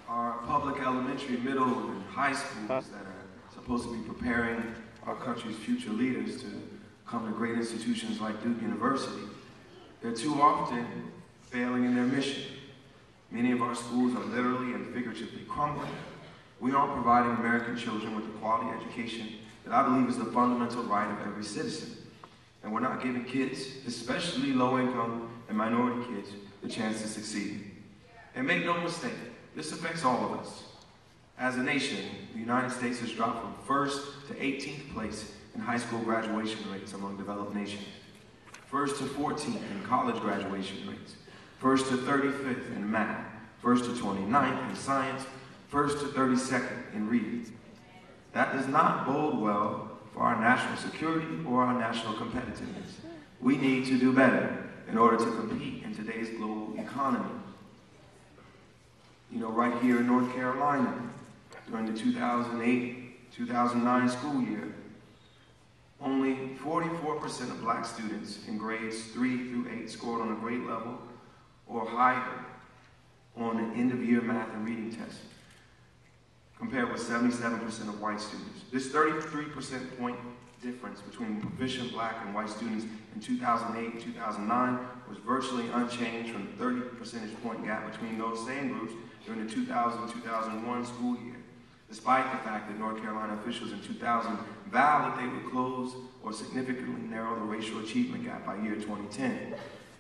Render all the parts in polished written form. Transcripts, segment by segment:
Our public elementary, middle, and high schools that are supposed to be preparing our country's future leaders to come to great institutions like Duke University, they're too often failing in their mission. Many of our schools are literally and figuratively crumbling. We aren't providing American children with the quality education that I believe is the fundamental right of every citizen. And we're not giving kids, especially low-income and minority kids, the chance to succeed. And make no mistake, this affects all of us. As a nation, the United States has dropped from 1st to 18th place in high school graduation rates among developed nations, 1st to 14th in college graduation rates, 1st to 35th in math, 1st to 29th in science, 1st to 32nd in reading. That does not bode well for our national security or our national competitiveness. We need to do better in order to compete in today's global economy. You know, right here in North Carolina, during the 2008-2009 school year, only 44% of black students in grades 3 through 8 scored on a grade level or higher on an end-of-year math and reading test, compared with 77% of white students. This 33% point difference between proficient black and white students in 2008 and 2009 was virtually unchanged from the 30 percentage point gap between those same groups during the 2000-2001 school year, despite the fact that North Carolina officials in 2000 vowed that they would close or significantly narrow the racial achievement gap by year 2010.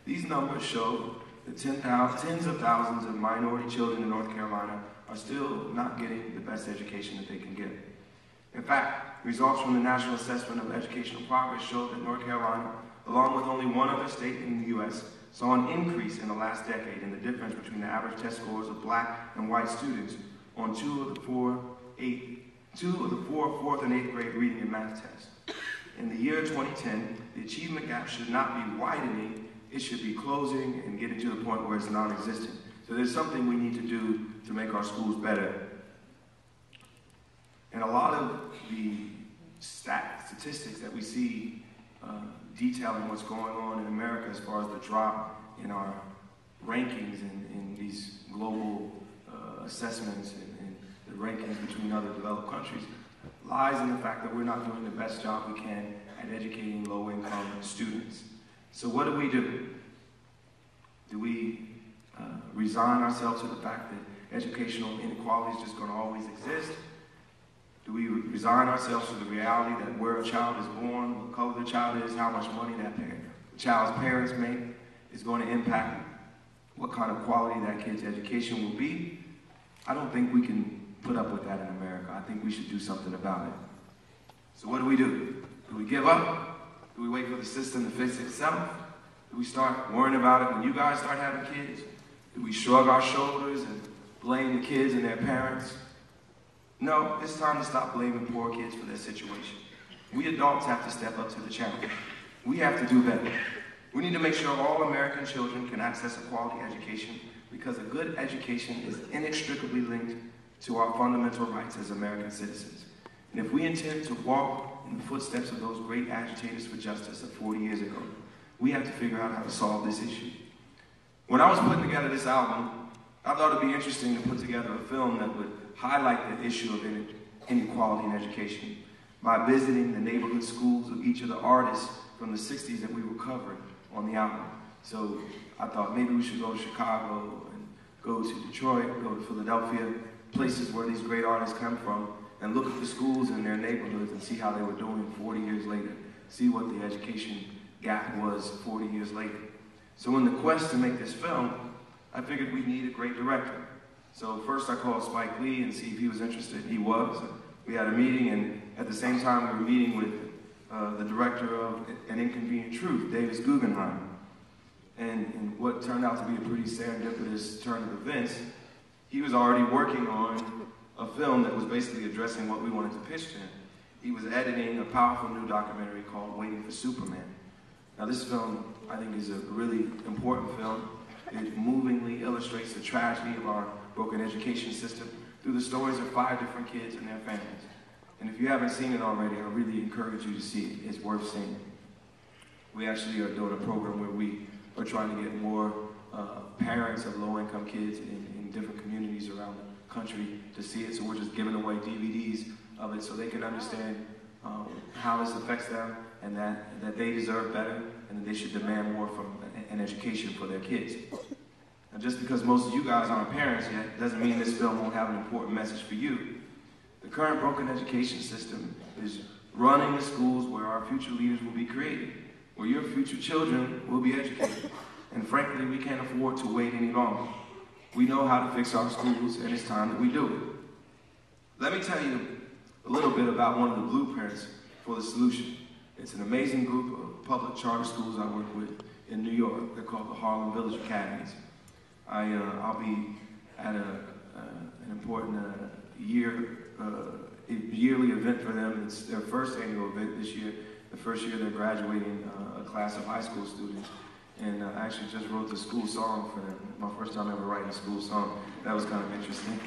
These numbers show that tens of thousands of minority children in North Carolina are still not getting the best education that they can get. In fact, results from the National Assessment of Educational Progress show that North Carolina, along with only one other state in the U.S., saw an increase in the last decade in the difference between the average test scores of black and white students on two of the four 4th and 8th grade reading and math tests. In the year 2010, the achievement gap should not be widening, it should be closing and getting to the point where it's non-existent. So there's something we need to do to make our schools better. And a lot of the statistics that we see detailing what's going on in America as far as the drop in our rankings in these global assessments and the rankings between other developed countries lies in the fact that we're not doing the best job we can at educating low-income students. So what do? Do we resign ourselves to the fact that educational inequality is just going to always exist? Do we resign ourselves to the reality that where a child is born, what color the child is, how much money the child's parents make is going to impact what kind of quality that kid's education will be? I don't think we can put up with that in America. I think we should do something about it. So what do? Do we give up? Do we wait for the system to fix itself? Do we start worrying about it when you guys start having kids? Do we shrug our shoulders and blame the kids and their parents? No, it's time to stop blaming poor kids for their situation. We adults have to step up to the challenge. We have to do better. We need to make sure all American children can access a quality education because a good education is inextricably linked to our fundamental rights as American citizens. And if we intend to walk in the footsteps of those great agitators for justice of 40 years ago, we have to figure out how to solve this issue. When I was putting together this album, I thought it'd be interesting to put together a film that would highlight the issue of inequality in education by visiting the neighborhood schools of each of the artists from the 60s that we were covering on the album. So I thought maybe we should go to Chicago and go to Detroit, go to Philadelphia, places where these great artists come from, and look at the schools in their neighborhoods and see how they were doing 40 years later, see what the education gap was 40 years later. So in the quest to make this film, I figured we need a great director. So first I called Spike Lee and see if he was interested. He was. We had a meeting, and at the same time we were meeting with the director of An Inconvenient Truth, Davis Guggenheim. And what turned out to be a pretty serendipitous turn of events, he was already working on a film that was basically addressing what we wanted to pitch to him. He was editing a powerful new documentary called Waiting for Superman. Now this film, I think, is a really important film. It movingly illustrates the tragedy of our broken education system through the stories of 5 different kids and their families. And if you haven't seen it already, I really encourage you to see it. It's worth seeing. We actually are doing a program where we are trying to get more parents of low-income kids in different communities communities around the country to see it. So we're just giving away DVDs of it so they can understand how this affects them, and that they deserve better, and that they should demand more from an education for their kids. And just because most of you guys aren't parents yet, doesn't mean this film won't have an important message for you. The current broken education system is running the schools where our future leaders will be created, where your future children will be educated. And frankly, we can't afford to wait any longer. We know how to fix our schools, and it's time that we do it. Let me tell you a little bit about one of the blueprints for the solution. It's an amazing group of public charter schools I work with in New York. They're called the Harlem Village Academies. I'll be at an important yearly event for them. It's their first annual event this year. The first year they're graduating a class of high school students. And I actually just wrote the school song for them. My first time ever writing a school song. That was kind of interesting.